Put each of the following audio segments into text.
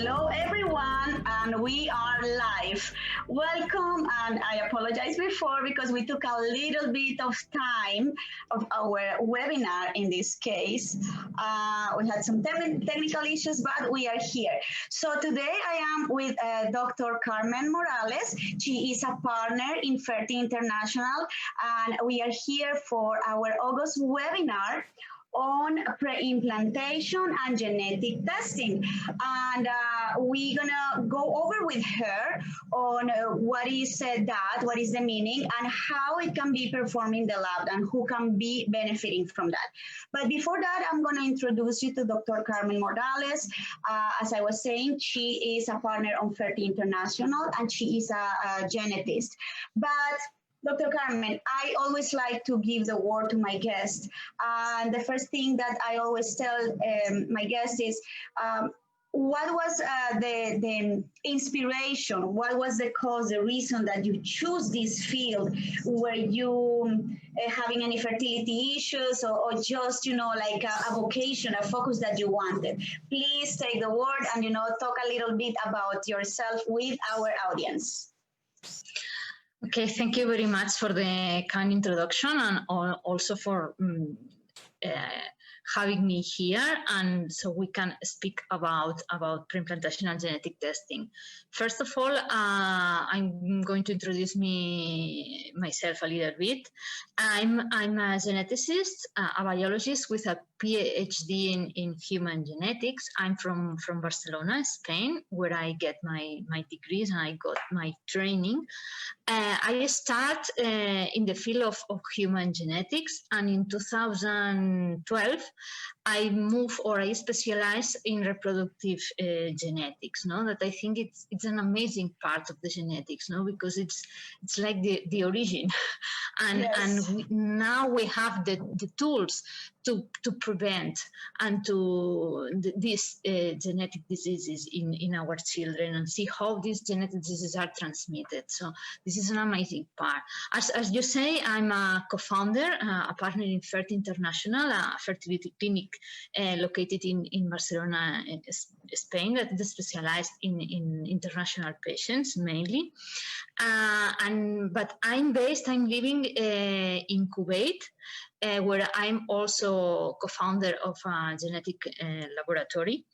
Hello, everyone, and we are live. Welcome, and I apologize before because we took a little bit of time of our webinar in this case. We had some technical issues, but we are here. So today I am with Dr. Carmen Morales. She is a partner in Ferti International, and we are here for our August webinar on pre-implantation and genetic testing. And we're gonna go over with her on what is that, what is the meaning, and how it can be performed in the lab and who can be benefiting from that. But before that, I'm gonna introduce you to Dr. Carmen Morales. As I was saying, she is a partner on Ferti International and she is a genetist. But Dr. Carmen, I always like to give the word to my guests. And the first thing that I always tell my guests is, what was the inspiration? What was the cause, the reason that you choose this field? Were you having any fertility issues or just, like a vocation, a focus that you wanted? Please take the word and, talk a little bit about yourself with our audience. Okay, thank you very much for the kind introduction and also for having me here, and so we can speak about pre-implantation and genetic testing. First of all, I'm going to introduce myself a little bit. I'm a geneticist, a biologist with a PhD in human genetics. I'm from Barcelona, Spain, where I get my degrees and I got my training. I start in the field of human genetics, and in 2012, I specialize in reproductive genetics. That I think it's an amazing part of the genetics, because it's like the origin, and Yes. and now we have the tools to prevent and to these genetic diseases in our children and see how these genetic diseases are transmitted. So this is an amazing part. As you say, I'm a co-founder, a partner in Ferti International, a fertility clinic located in Barcelona, Spain, that is specialized in international patients mainly. But I'm living in Kuwait, where I'm also co-founder of a genetic laboratory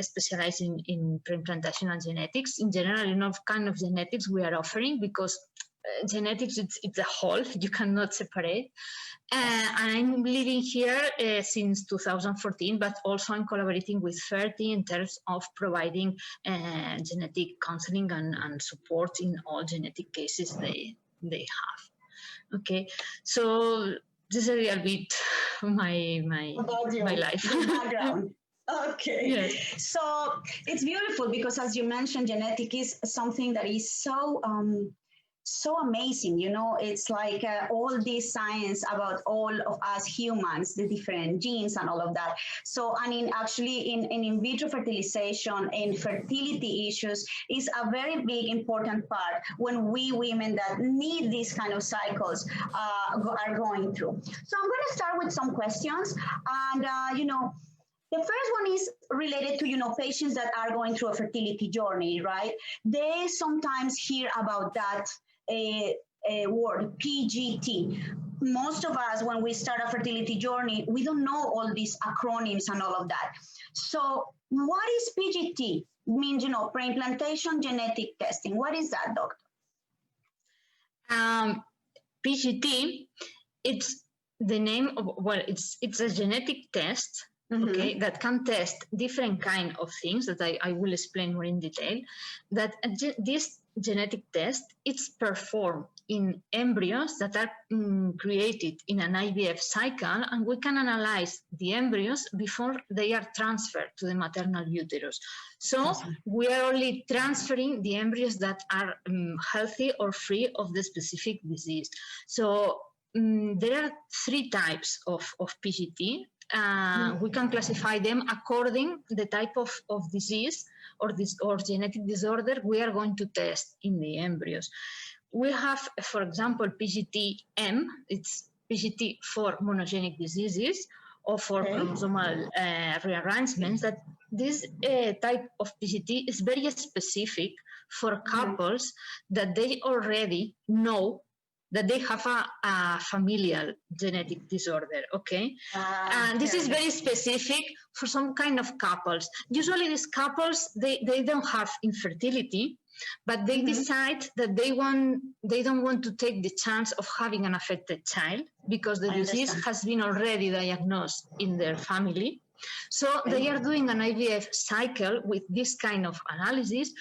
specializing in pre-implantation and genetics. In general, kind of genetics we are offering, because genetics, it's a whole, you cannot separate. I'm living here since 2014, but also I'm collaborating with Ferti in terms of providing genetic counseling and support in all genetic cases they have. Okay, so this is a little bit my life. Background. Okay. Yes. So it's beautiful because, as you mentioned, genetic is something that is so amazing. It's like all this science about all of us humans, the different genes and all of that. So, actually in in vitro fertilization and fertility issues is a very big important part when we women that need these kind of cycles are going through. So I'm going to start with some questions, and the first one is related to, patients that are going through a fertility journey, right? They sometimes hear about that word, PGT. Most of us, when we start a fertility journey, we don't know all these acronyms and all of that. So what is PGT? It means, pre-implantation genetic testing. What is that, doctor? PGT, it's the name of, it's a genetic test. Mm-hmm. Okay, that can test different kind of things that I will explain more in detail. That this genetic test, it's performed in embryos that are created in an IVF cycle, and we can analyze the embryos before they are transferred to the maternal uterus. So awesome. We are only transferring the embryos that are healthy or free of the specific disease. So there are three types of PGT. We can classify them according to the type of disease or genetic disorder we are going to test in the embryos. We have, for example, PGT-M, it's PGT for monogenic diseases, or for chromosomal rearrangements, that this type of PGT is very specific for couples that they already know that they have a familial genetic disorder, okay? And this is very specific for some kind of couples. Usually these couples, they don't have infertility, but they decide that they don't want to take the chance of having an affected child because the disease has been already diagnosed in their family. So they are doing an IVF cycle with this kind of analysis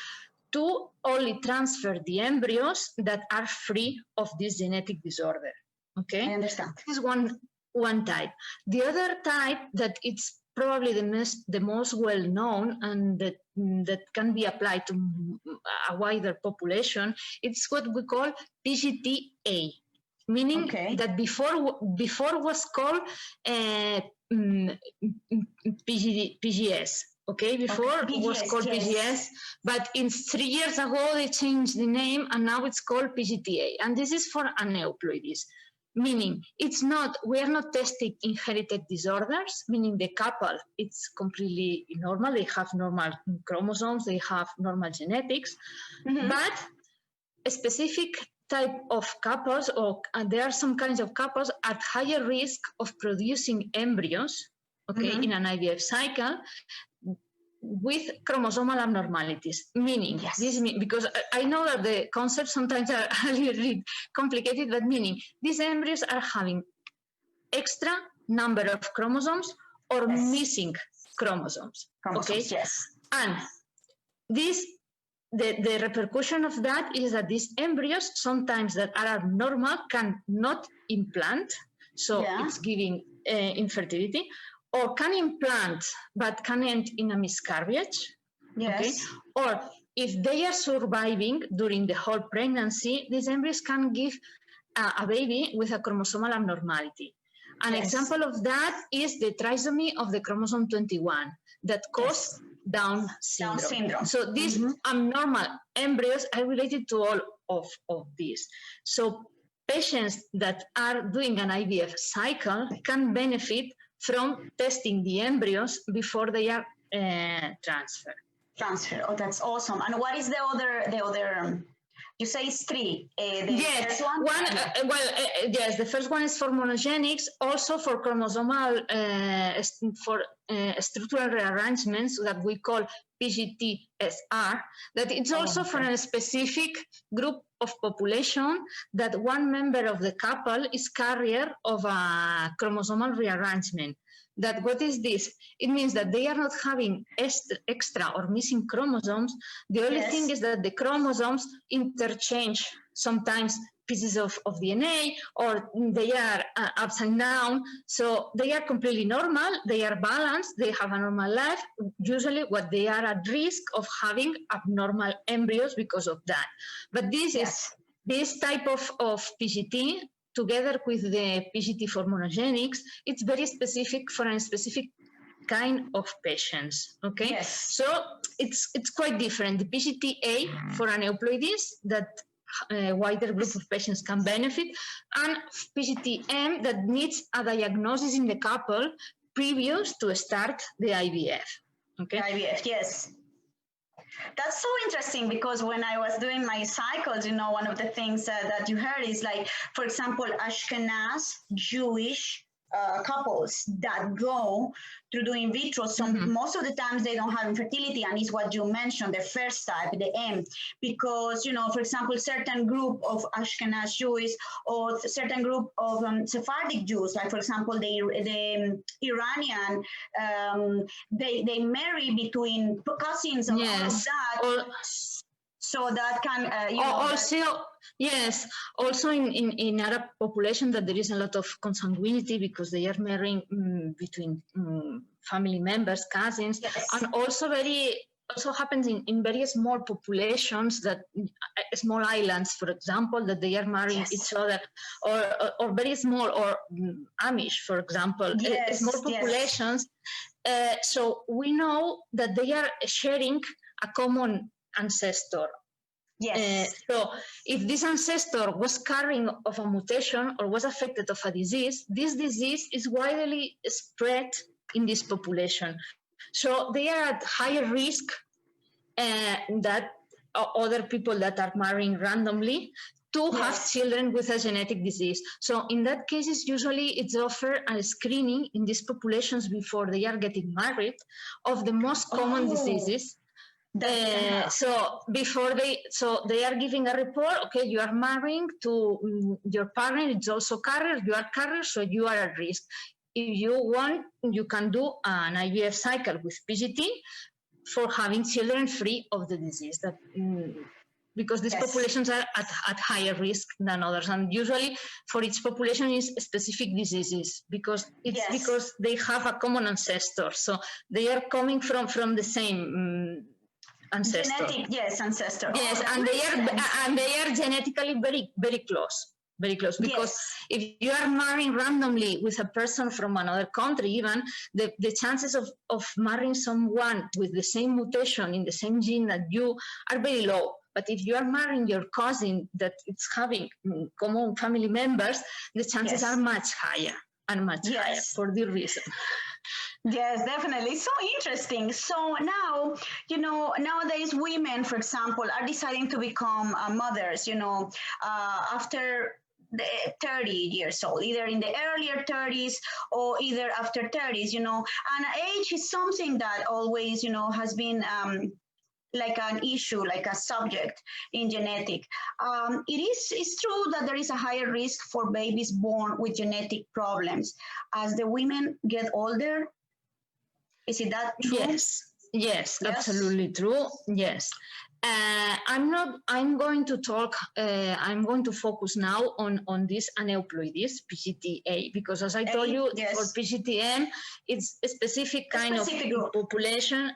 to only transfer the embryos that are free of this genetic disorder. Okay, I understand. This is one type. The other type that it's probably the most well known and that can be applied to a wider population. It's what we call PGT-A, meaning that before was called PGS. Okay, before it was called PGS, but 3 years ago they changed the name and now it's called PGT-A. And this is for aneuploidies, meaning we are not testing inherited disorders, meaning the couple, it's completely normal. They have normal chromosomes, they have normal genetics, but a specific type of couples, there are some kinds of couples at higher risk of producing embryos, in an IVF cycle, with chromosomal abnormalities, meaning this because I know that the concepts sometimes are a little bit complicated, but meaning these embryos are having extra number of chromosomes or missing chromosomes. And this the repercussion of that is that these embryos sometimes that are abnormal cannot implant, so it's giving infertility, or can implant but can end in a miscarriage. Or if they are surviving during the whole pregnancy, these embryos can give a baby with a chromosomal abnormality. An example of that is the trisomy of the chromosome 21 that causes Down syndrome. So these abnormal embryos are related to all of these. So patients that are doing an IVF cycle can benefit from testing the embryos before they are transferred. Oh, that's awesome. And what is the other? You say it's three. Yes, the first one is for monogenics, also for chromosomal, for structural rearrangements that we call PGT-SR, that it's also for a specific group of population that one member of the couple is carrier of a chromosomal rearrangement. That what is this? It means that they are not having extra or missing chromosomes. The only thing is that the chromosomes interchange sometimes pieces of DNA, or they are upside down. So they are completely normal. They are balanced. They have a normal life. Usually what they are at risk of having abnormal embryos because of that. But this type of PGT, together with the PGT for monogenics, it's very specific for a specific kind of patients, okay? So it's quite different. The PGT-A for aneuploidies, that a wider group of patients can benefit, and PGT-M that needs a diagnosis in the couple previous to start the IVF, okay? IVF, yes. That's so interesting, because when I was doing my cycles, one of the things that you heard is, like, for example, Ashkenaz Jewish couples that go through the in vitro. So most of the times they don't have infertility, and it's what you mentioned, the first type, the M, because, for example, certain group of Ashkenaz Jews or certain group of Sephardic Jews, like, for example, the Iranian, they marry between cousins and all of that. So that can, also in Arab population, that there is a lot of consanguinity because they are marrying between family members, cousins, and also happens in very small populations, that small islands, for example, that they are marrying each other, or very small, or Amish, for example, small populations. So we know that they are sharing a common ancestor. Yes. So if this ancestor was carrying of a mutation or was affected of a disease, this disease is widely spread in this population. So they are at higher risk that other people that are marrying randomly to have Yes. children with a genetic disease. So in that cases, usually it's offered a screening in these populations before they are getting married of the most common diseases. So before they are giving a report. Okay, you are marrying to your partner. It's also carrier. You are carrier, so you are at risk. If you want, you can do an IVF cycle with PGT for having children free of the disease. That because these populations are at higher risk than others, and usually for each population is specific diseases because it's because they have a common ancestor. So they are coming from the same. Ancestor. Genetic, ancestor. Yes, and they are genetically very close because if you are marrying randomly with a person from another country, even the chances of marrying someone with the same mutation in the same gene that you are very low. But if you are marrying your cousin that it's having common family members, the chances are much higher and much higher for the reason. Yes, definitely. So interesting. So now, nowadays women, for example, are deciding to become mothers, after the 30 years old, either in the earlier 30s or either after 30s, and age is something that always, has been like an issue, like a subject in genetic. It's true that there is a higher risk for babies born with genetic problems as the women get older. Is it that true? Yes, absolutely true. Yes. I'm going to focus now on this aneuploidies, PGTA, because as I told you, for PGTM, it's a specific kind of population,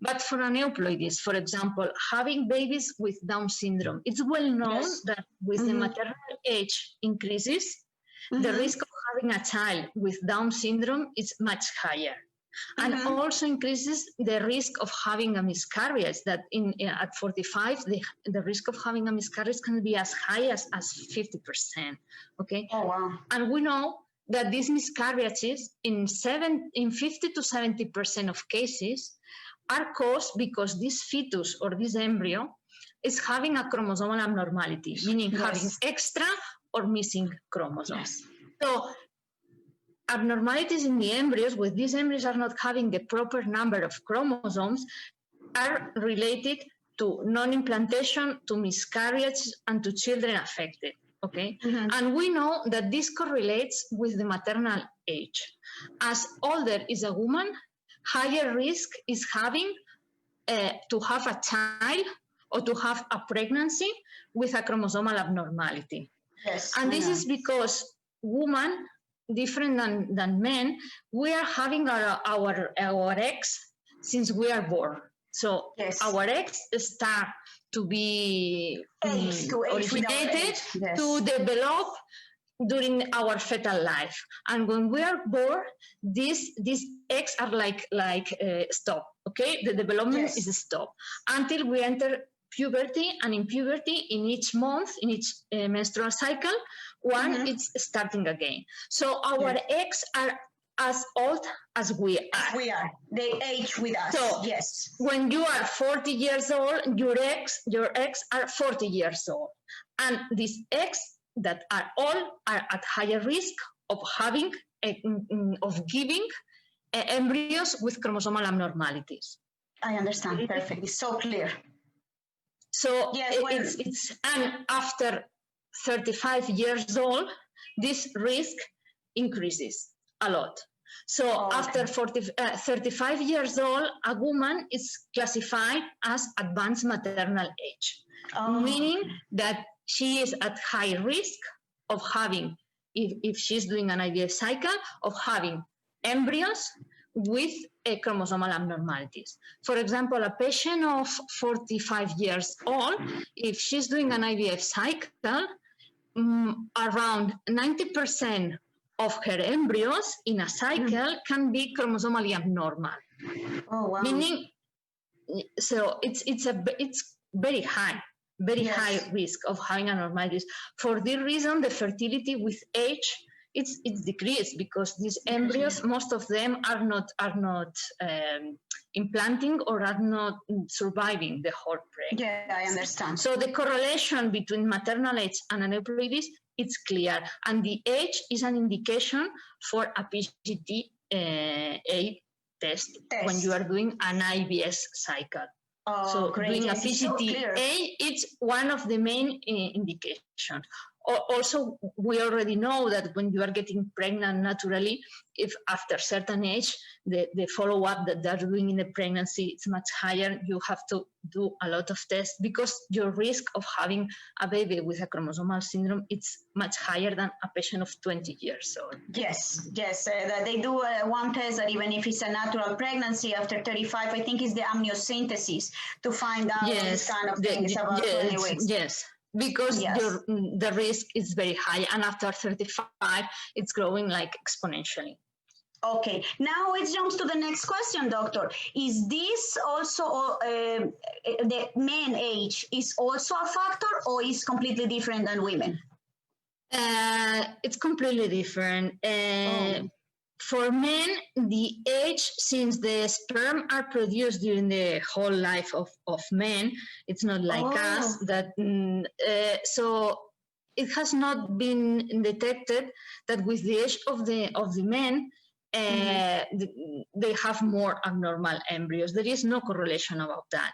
but for aneuploidies, for example, having babies with Down syndrome, it's well known that with the maternal age increases, the risk of having a child with Down syndrome is much higher. And also increases the risk of having a miscarriage. That at 45, the risk of having a miscarriage can be as high as 50%. Okay. Oh wow! And we know that these miscarriages in 50 to 70% of cases are caused because this fetus or this embryo is having a chromosomal abnormality, meaning having extra or missing chromosomes. So abnormalities in the embryos, with these embryos are not having the proper number of chromosomes, are related to non-implantation, to miscarriage, and to children affected. Okay, and we know that this correlates with the maternal age. As older is a woman, higher risk is having to have a child or to have a pregnancy with a chromosomal abnormality. And this is because women, different than men, we are having our eggs since we are born. So our eggs start to be originated to develop during our fetal life, and when we are born, these eggs are like stop. Okay, the development is stopped until we enter puberty, and in puberty, in each month, in each menstrual cycle, it's starting again. So our eggs are as old as we are. They age with us. So when you are 40 years old, your eggs are 40 years old, and these eggs that are old are at higher risk of having giving embryos with chromosomal abnormalities. I understand perfectly. So clear. So it's and after 35 years old, this risk increases a lot. So after 35 years old, a woman is classified as advanced maternal age, meaning that she is at high risk of having, if she's doing an IVF cycle, of having embryos with chromosomal abnormalities. For example, a patient of 45 years old, if she's doing an IVF cycle, around 90% of her embryos in a cycle can be chromosomally abnormal. Oh wow! Meaning, so it's very high. very Yes. high risk of having abnormalities. For this reason, the fertility with age it's decreased because these embryos, most of them are not implanting or are not surviving the whole pregnancy. Yeah, I understand. So the correlation between maternal age and aneuploidies, it's clear, and the age is an indication for a PGT-A test when you are doing an IBS cycle. Oh, so great. doing Yes, a it's so PGT-A, clear. it's one of the main indications. Also, we already know that when you are getting pregnant naturally, if after certain age, the follow-up that they're doing in the pregnancy is much higher, you have to do a lot of tests because your risk of having a baby with a chromosomal syndrome, it's much higher than a patient of 20 years old. Yes, that they do one test that even if it's a natural pregnancy after 35, I think is the amniocentesis to find out this kind of things about 20 weeks. Yes. Because the risk is very high, and after 35, it's growing like exponentially. Okay, now it jumps to the next question, doctor. Is this also the men age is also a factor, or is completely different than women? It's completely different. For men, the age, since the sperm are produced during the whole life of men, it's not like us that. So it has not been detected that with the age of the men, they have more abnormal embryos. There is no correlation about that.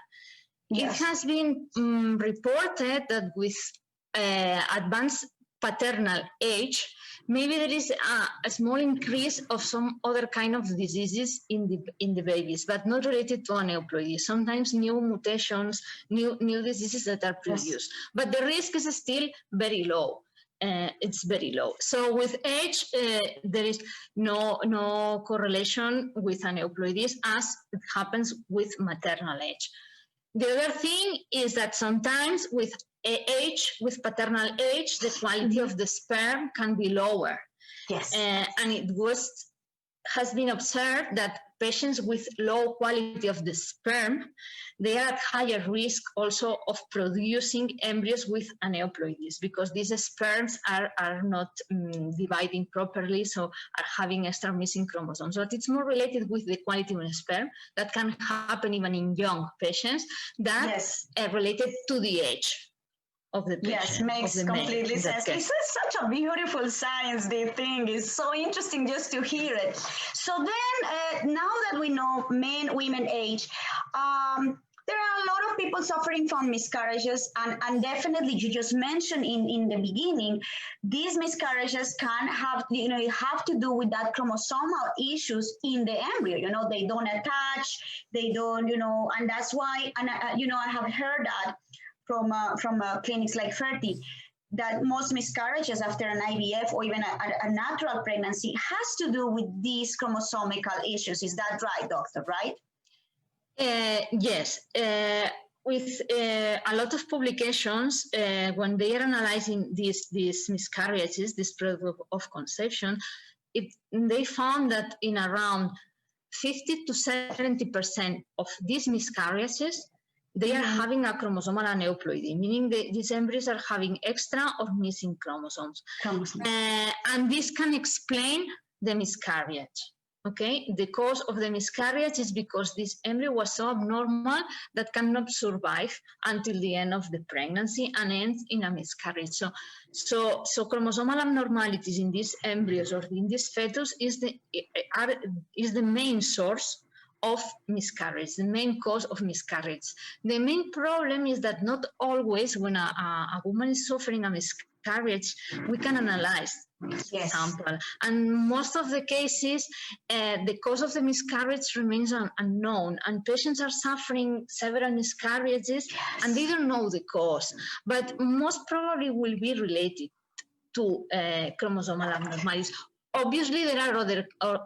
Yes. It has been reported that with advanced paternal age, maybe there is a small increase of some other kind of diseases in the babies, but not related to aneuploidy. Sometimes new mutations, new diseases that are produced, but the risk is still very low. It's very low. So with age, there is no correlation with aneuploidies as it happens with maternal age. The other thing is that sometimes with age, with paternal age, the quality of the sperm can be lower. Yes. And it has been observed that patients with low quality of the sperm, they are at higher risk also of producing embryos with aneuploidies because these sperms are not dividing properly, so are having extra missing chromosomes. But it's more related with the quality of the sperm that can happen even in young patients that related to the age of the patient. Yes, makes completely sense. It's such a beautiful science, the thing. It's so interesting just to hear it. So then, now that we know men, women age, there are a lot of people suffering from miscarriages, and definitely you just mentioned in the beginning, these miscarriages can have, have to do with that chromosomal issues in the embryo. They don't attach, they don't, and that's why, and I have heard that from clinics like Ferti, that most miscarriages after an IVF or even a natural pregnancy has to do with these chromosomical issues. Is that right, doctor, right? Yes. With a lot of publications, when they are analyzing these miscarriages, this product of conception, they found that in around 50 to 70% of these miscarriages, they are having a chromosomal aneuploidy, meaning these embryos are having extra or missing chromosomes. And this can explain the miscarriage. Okay, the cause of the miscarriage is because this embryo was so abnormal that cannot survive until the end of the pregnancy and ends in a miscarriage. So chromosomal abnormalities in these embryos or in this fetus is the main source of miscarriage, the main cause of miscarriage. The main problem is that not always when a woman is suffering a miscarriage, we can analyze this sample. And most of the cases, the cause of the miscarriage remains unknown, and patients are suffering several miscarriages and they don't know the cause, but most probably will be related to chromosomal abnormalities. Obviously, there are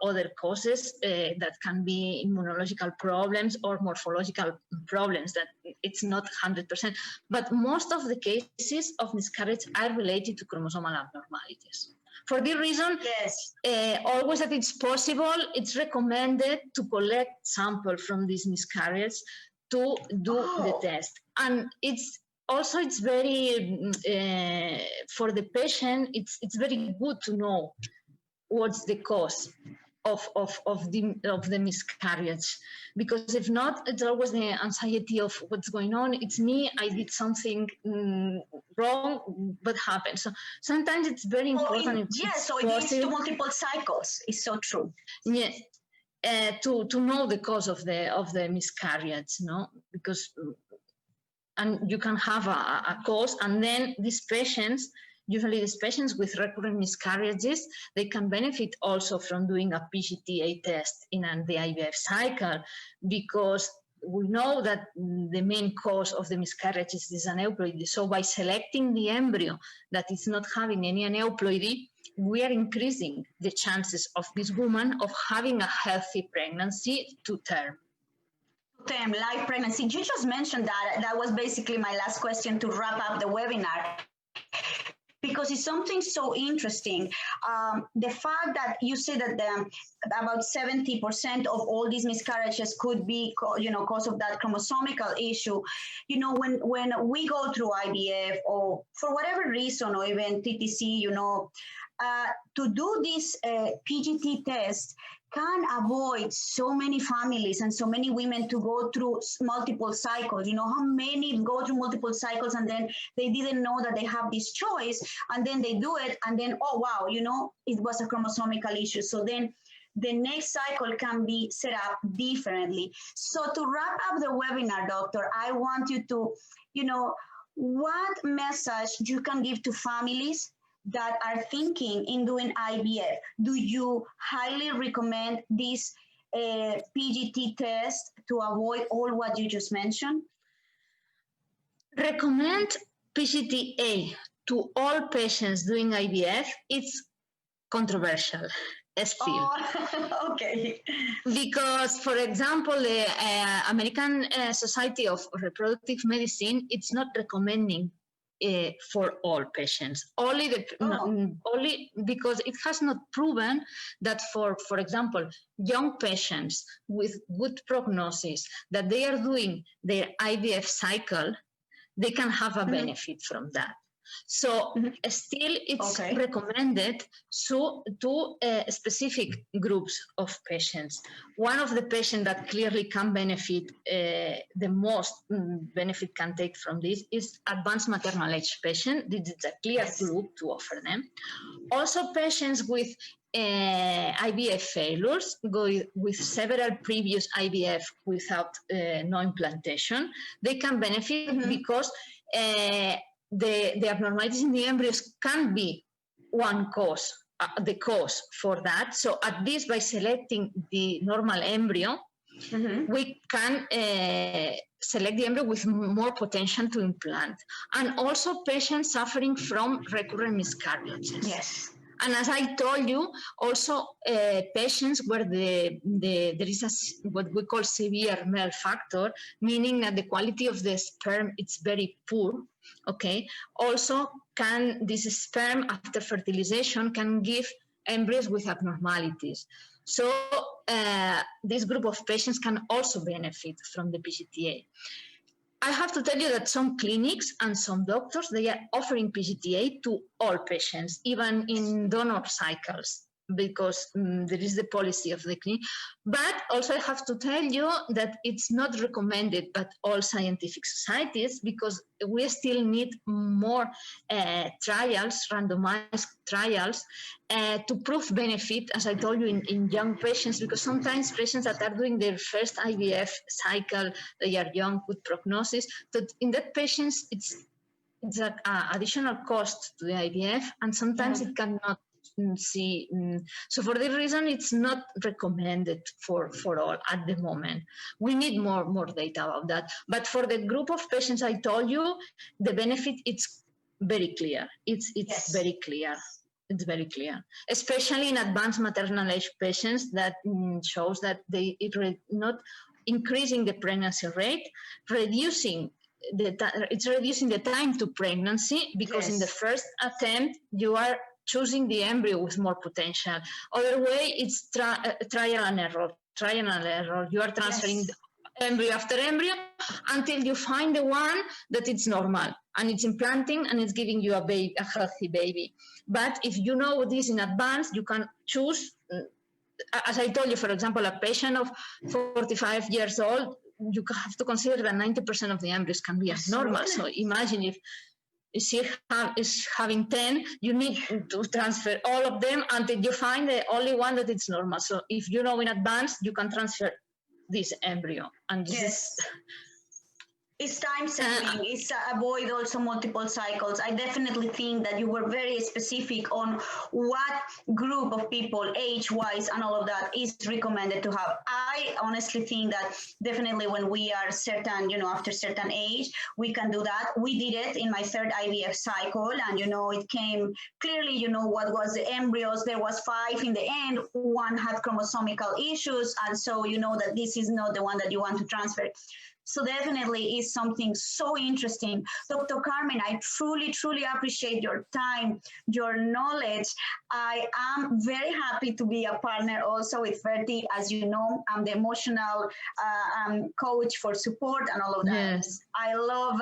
other causes that can be immunological problems or morphological problems that it's not 100%, but most of the cases of miscarriage are related to chromosomal abnormalities. For this reason, always that it's possible, it's recommended to collect sample from these miscarriages to do the test. And it's also it's very for the patient. It's very good to know what's the cause of the miscarriage, because if not, it's always the anxiety of what's going on. It's me, I did something wrong, but happened. So sometimes it's very important. So it leads to multiple cycles. It's so true. Yeah. To know the cause of the miscarriage, no, because and you can have a cause, and then these patients, usually these patients with recurrent miscarriages, they can benefit also from doing a PGTA test in the IVF cycle, because we know that the main cause of the miscarriages is aneuploidy. So by selecting the embryo that is not having any aneuploidy, we are increasing the chances of this woman of having a healthy pregnancy to term. Live pregnancy. You just mentioned that. That was basically my last question to wrap up the webinar, because it's something so interesting. The fact that you say that about 70% of all these miscarriages could be, cause of that chromosomical issue. When we go through IVF or for whatever reason, or even TTC, to do this PGT test can avoid so many families and so many women to go through multiple cycles. How many go through multiple cycles and then they didn't know that they have this choice, and then they do it, and then, oh, wow, it was a chromosomical issue. So then the next cycle can be set up differently. So to wrap up the webinar, doctor, I want you to, what message you can give to families that are thinking in doing IVF? Do you highly recommend this PGT test to avoid all what you just mentioned? Recommend PGT-A to all patients doing IVF. It's controversial still. Oh, okay. Because, for example, the American Society of Reproductive Medicine, it's not recommending for all patients, only because it has not proven that for example, young patients with good prognosis, that they are doing their IVF cycle, they can have a benefit from that. So still it's recommended to specific groups of patients. One of the patients that clearly can benefit, the most benefit can take from this, is advanced maternal age patient. This is a clear group to offer them. Also patients with IVF failures, with several previous IVF without no implantation, they can benefit because the abnormalities in the embryos can be one cause, the cause for that. So at least by selecting the normal embryo, we can select the embryo with more potential to implant. And also patients suffering from recurrent miscarriages. Yes. And as I told you, also patients where there is what we call severe male factor, meaning that the quality of the sperm is very poor. Okay. Also, this sperm after fertilization can give embryos with abnormalities. So this group of patients can also benefit from the PGT-A. I have to tell you that some clinics and some doctors, they are offering PGT-A to all patients, even in donor cycles, because there is the policy of the clinic. But also I have to tell you that it's not recommended by all scientific societies, because we still need more trials, randomized trials, to prove benefit, as I told you, in young patients, because sometimes patients that are doing their first IVF cycle, they are young with prognosis. But in that patients, it's an additional cost to the IVF, and sometimes it cannot see. So for this reason, it's not recommended for all at the moment. We need more data about that. But for the group of patients I told you, the benefit, it's very clear. It's very clear. It's very clear, especially in advanced maternal age patients. That shows that not increasing the pregnancy rate, reducing the time to pregnancy, because in the first attempt you are choosing the embryo with more potential. Other way, it's trial and error. You are transferring embryo after embryo, until you find the one that it's normal and it's implanting and it's giving you a healthy baby. But if you know this in advance, you can choose. As I told you, for example, a patient of 45 years old, you have to consider that 90% of the embryos can be abnormal. So imagine if she is having 10, you need to transfer all of them until you find the only one that is normal. So if you know in advance, you can transfer this embryo. And this is it's time saving. It's avoid also multiple cycles. I definitely think that you were very specific on what group of people, age-wise, and all of that is recommended to have. I honestly think that definitely when we are certain, after certain age, we can do that. We did it in my third IVF cycle, and it came clearly. What was the embryos? There was 5 in the end. One had chromosomical issues, and so you know that this is not the one that you want to transfer. So definitely is something so interesting. Dr. Carmen, I truly, truly appreciate your time, your knowledge. I am very happy to be a partner also with Ferti. As you know, I'm the emotional coach for support and all of that. Yes. I love,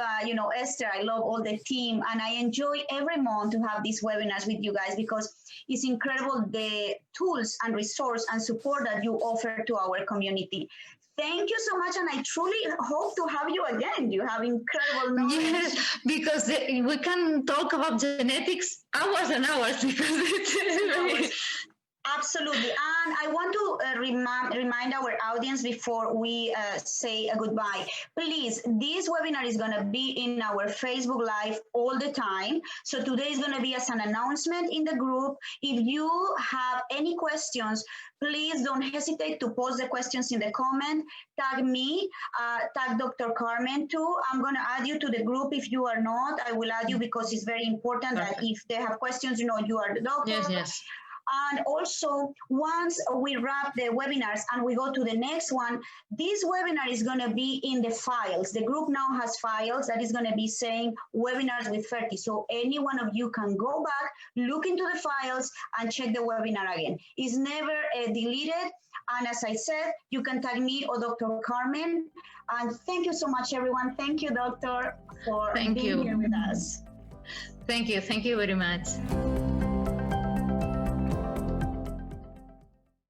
Esther, I love all the team, and I enjoy every month to have these webinars with you guys because it's incredible the tools and resource and support that you offer to our community. Thank you so much, and I truly hope to have you again. You have incredible knowledge. Yes, because we can talk about genetics hours and hours because it's Absolutely. And I want to remind our audience before we say a goodbye. Please, this webinar is going to be in our Facebook Live all the time. So today is going to be as an announcement in the group. If you have any questions, please don't hesitate to post the questions in the comment. Tag me, tag Dr. Carmen too. I'm going to add you to the group. If you are not, I will add you because it's very important that if they have questions, you are the doctor. Yes, yes. And also, once we wrap the webinars and we go to the next one, this webinar is going to be in the files. The group now has files that is going to be saying webinars with Ferti. So any one of you can go back, look into the files, and check the webinar again. It's never deleted. And as I said, you can tag me or Dr. Carmen. And thank you so much, everyone. Thank you, Doctor, for being here with us. Thank you. Thank you very much.